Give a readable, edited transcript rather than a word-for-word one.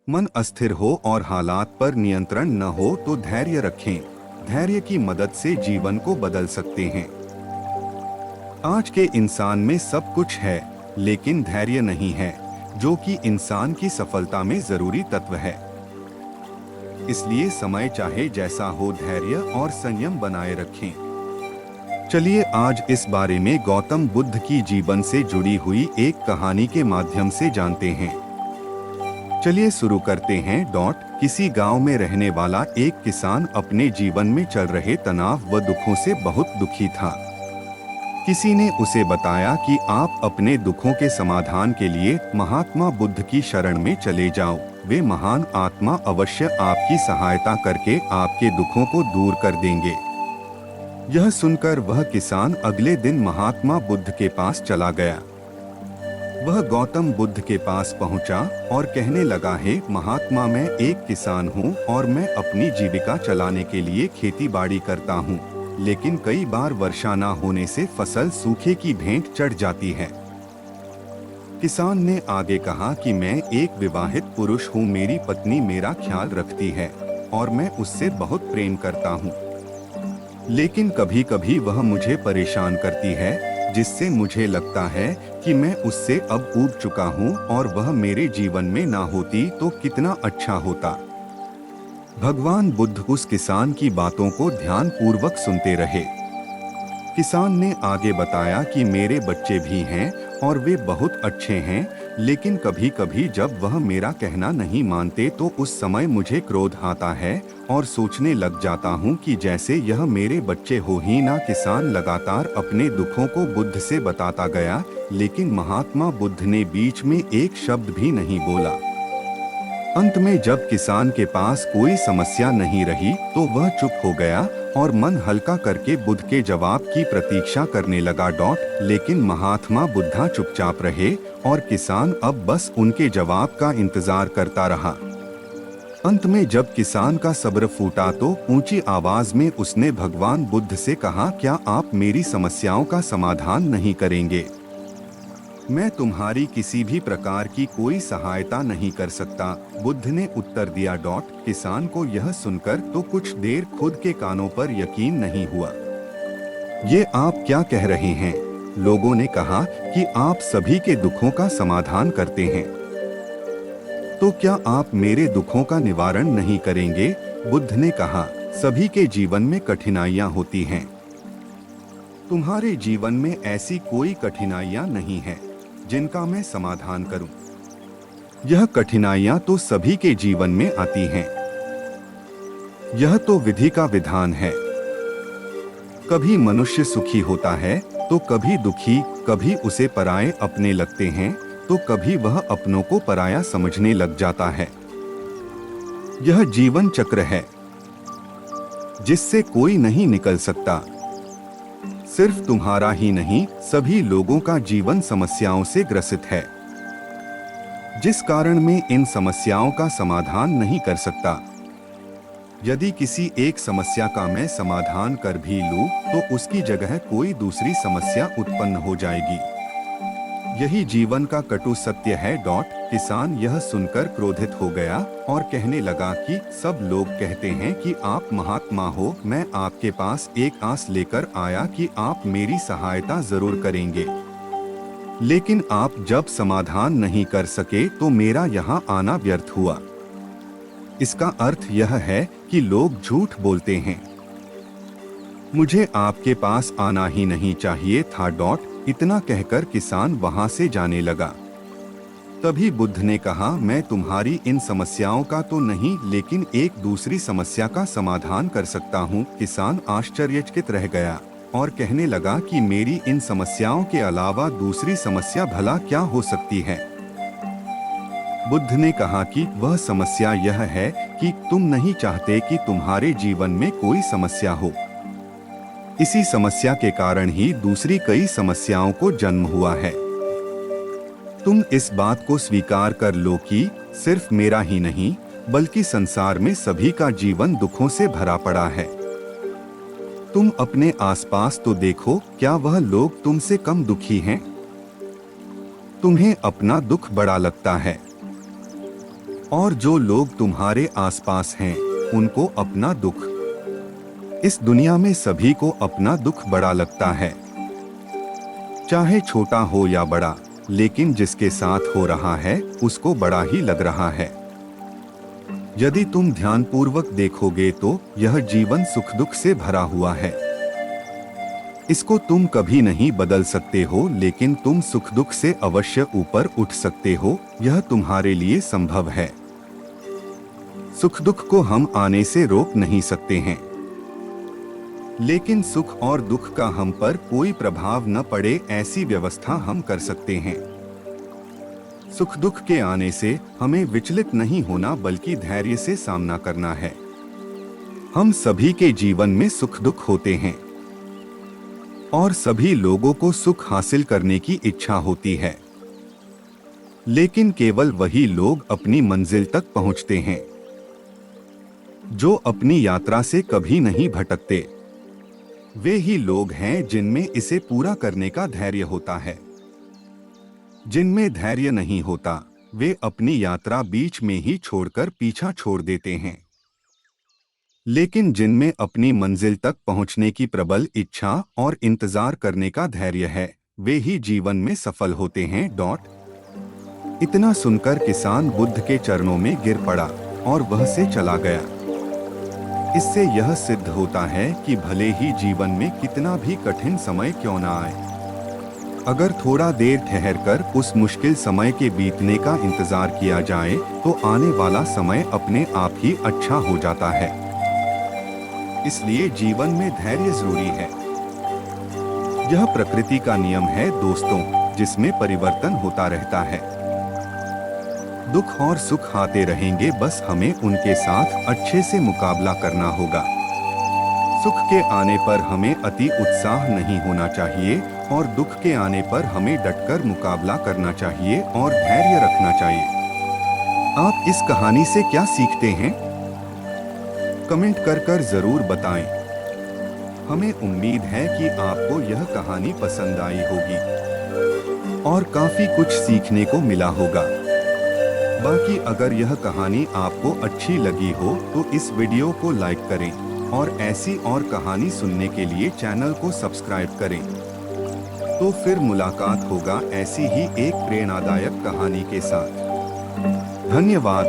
मन अस्थिर हो और हालात पर नियंत्रण न हो तो धैर्य रखें। धैर्य की मदद से जीवन को बदल सकते हैं। आज के इंसान में सब कुछ है, लेकिन धैर्य नहीं है, जो कि इंसान की सफलता में जरूरी तत्व है। इसलिए समय चाहे जैसा हो, धैर्य और संयम बनाए रखें। चलिए आज इस बारे में गौतम बुद्ध की जीवन से जुड़ी हुई एक कहानी के माध्यम से जानते हैं। चलिए शुरू करते हैं। किसी गांव में रहने वाला एक किसान अपने जीवन में चल रहे तनाव व दुखों से बहुत दुखी था। किसी ने उसे बताया कि आप अपने दुखों के समाधान के लिए महात्मा बुद्ध की शरण में चले जाओ। वे महान आत्मा अवश्य आपकी सहायता करके आपके दुखों को दूर कर देंगे। यह सुनकर वह किसान अगले दिन महात्मा बुद्ध के पास चला गया। वह गौतम बुद्ध के पास पहुंचा और कहने लगा, हे महात्मा, मैं एक किसान हूं और मैं अपनी जीविका चलाने के लिए खेती बाड़ी करता हूं, लेकिन कई बार वर्षा न होने से फसल सूखे की भेंट चढ़ जाती है। किसान ने आगे कहा कि मैं एक विवाहित पुरुष हूं, मेरी पत्नी मेरा ख्याल रखती है और मैं उससे बहुत प्रेम करता हूं, लेकिन कभी कभी वह मुझे परेशान करती है, जिससे मुझे लगता है कि मैं उससे अब ऊब चुका हूँ और वह मेरे जीवन में ना होती तो कितना अच्छा होता। भगवान बुद्ध उस किसान की बातों को ध्यान पूर्वक सुनते रहे। किसान ने आगे बताया कि मेरे बच्चे भी हैं और वे बहुत अच्छे हैं, लेकिन कभी कभी जब वह मेरा कहना नहीं मानते तो उस समय मुझे क्रोध आता है और सोचने लग जाता हूँ कि जैसे यह मेरे बच्चे हो ही ना। किसान लगातार अपने दुखों को बुद्ध से बताता गया, लेकिन महात्मा बुद्ध ने बीच में एक शब्द भी नहीं बोला। अंत में जब किसान के पास कोई समस्या नहीं रही तो वह चुप हो गया और मन हल्का करके बुद्ध के जवाब की प्रतीक्षा करने लगा। लेकिन महात्मा बुद्धा चुपचाप रहे और किसान अब बस उनके जवाब का इंतजार करता रहा। अंत में जब किसान का सब्र फूटा तो ऊंची आवाज में उसने भगवान बुद्ध से कहा, क्या आप मेरी समस्याओं का समाधान नहीं करेंगे? मैं तुम्हारी किसी भी प्रकार की कोई सहायता नहीं कर सकता, बुद्ध ने उत्तर दिया। किसान को यह सुनकर तो कुछ देर खुद के कानों पर यकीन नहीं हुआ। ये आप क्या कह रहे हैं? लोगों ने कहा कि आप सभी के दुखों का समाधान करते हैं, तो क्या आप मेरे दुखों का निवारण नहीं करेंगे? बुद्ध ने कहा, सभी के जीवन में कठिनाइयां होती हैं। तुम्हारे जीवन में ऐसी कोई कठिनाइयां नहीं है जिनका मैं समाधान करूं। यह कठिनाइयां तो सभी के जीवन में आती हैं। यह तो विधि का विधान है। कभी मनुष्य सुखी होता है तो कभी दुखी, कभी उसे पराये अपने लगते हैं तो कभी वह अपनों को पराया समझने लग जाता है। यह जीवन चक्र है जिससे कोई नहीं निकल सकता। सिर्फ तुम्हारा ही नहीं, सभी लोगों का जीवन समस्याओं से ग्रसित है, जिस कारण मैं इन समस्याओं का समाधान नहीं कर सकता। यदि किसी एक समस्या का मैं समाधान कर भी लूं, तो उसकी जगह कोई दूसरी समस्या उत्पन्न हो जाएगी। यही जीवन का कटु सत्य है। किसान यह सुनकर क्रोधित हो गया और कहने लगा कि सब लोग कहते हैं कि आप महात्मा हो, मैं आपके पास एक आस लेकर आया कि आप मेरी सहायता जरूर करेंगे, लेकिन आप जब समाधान नहीं कर सके तो मेरा यहाँ आना व्यर्थ हुआ। इसका अर्थ यह है कि लोग झूठ बोलते हैं। मुझे आपके पास आना ही नहीं चाहिए था। इतना कहकर किसान वहां से जाने लगा। तभी बुद्ध ने कहा, मैं तुम्हारी इन समस्याओं का तो नहीं, लेकिन एक दूसरी समस्या का समाधान कर सकता हूँ। किसान आश्चर्यचकित रह गया और कहने लगा कि मेरी इन समस्याओं के अलावा दूसरी समस्या भला क्या हो सकती है? बुद्ध ने कहा कि वह समस्या यह है कि तुम नहीं चाहते कि तुम्हारे जीवन में कोई समस्या हो। इसी समस्या के कारण ही दूसरी कई समस्याओं को जन्म हुआ है। तुम इस बात को स्वीकार कर लो कि सिर्फ मेरा ही नहीं, बल्कि संसार में सभी का जीवन दुखों से भरा पड़ा है। तुम अपने आसपास तो देखो, क्या वह लोग तुमसे कम दुखी हैं? तुम्हें अपना दुख बड़ा लगता है। और जो लोग तुम्हारे आसपास हैं, उनको अपना दुख। इस दुनिया में सभी को अपना दुख बड़ा लगता है, चाहे छोटा हो या बड़ा, लेकिन जिसके साथ हो रहा है उसको बड़ा ही लग रहा है। यदि तुम ध्यानपूर्वक देखोगे तो यह जीवन सुख दुख से भरा हुआ है। इसको तुम कभी नहीं बदल सकते हो, लेकिन तुम सुख दुख से अवश्य ऊपर उठ सकते हो। यह तुम्हारे लिए संभव है। सुख दुख को हम आने से रोक नहीं सकते हैं, लेकिन सुख और दुख का हम पर कोई प्रभाव न पड़े ऐसी व्यवस्था हम कर सकते हैं। सुख दुख के आने से हमें विचलित नहीं होना, बल्कि धैर्य से सामना करना है। हम सभी के जीवन में सुख दुख होते हैं और सभी लोगों को सुख हासिल करने की इच्छा होती है, लेकिन केवल वही लोग अपनी मंजिल तक पहुंचते हैं जो अपनी यात्रा से कभी नहीं भटकते। वे ही लोग हैं जिनमें इसे पूरा करने का धैर्य होता है। जिनमें धैर्य नहीं होता, वे अपनी यात्रा बीच में ही छोड़कर पीछा छोड़ देते हैं। लेकिन जिनमें अपनी मंजिल तक पहुंचने की प्रबल इच्छा और इंतजार करने का धैर्य है, वे ही जीवन में सफल होते हैं। इतना सुनकर किसान बुद्ध के चरणों में गिर पड़ा और वह से चला गया। इससे यह सिद्ध होता है कि भले ही जीवन में कितना भी कठिन समय क्यों न आए, अगर थोड़ा देर ठहरकर उस मुश्किल समय के बीतने का इंतजार किया जाए तो आने वाला समय अपने आप ही अच्छा हो जाता है। इसलिए जीवन में धैर्य जरूरी है। यह प्रकृति का नियम है दोस्तों, जिसमें परिवर्तन होता रहता है। दुख और सुख आते रहेंगे, बस हमें उनके साथ अच्छे से मुकाबला करना होगा। सुख के आने पर हमें अति उत्साह नहीं होना चाहिए और दुख के आने पर हमें डटकर मुकाबला करना चाहिए और धैर्य रखना चाहिए। आप इस कहानी से क्या सीखते हैं? कमेंट कर जरूर बताएं। हमें उम्मीद है कि आपको यह कहानी पसंद आई होगी और काफी कुछ सीखने को मिला होगा। बाकी अगर यह कहानी आपको अच्छी लगी हो तो इस वीडियो को लाइक करें और ऐसी और कहानी सुनने के लिए चैनल को सब्सक्राइब करें। तो फिर मुलाकात होगा ऐसी ही एक प्रेरणादायक कहानी के साथ। धन्यवाद।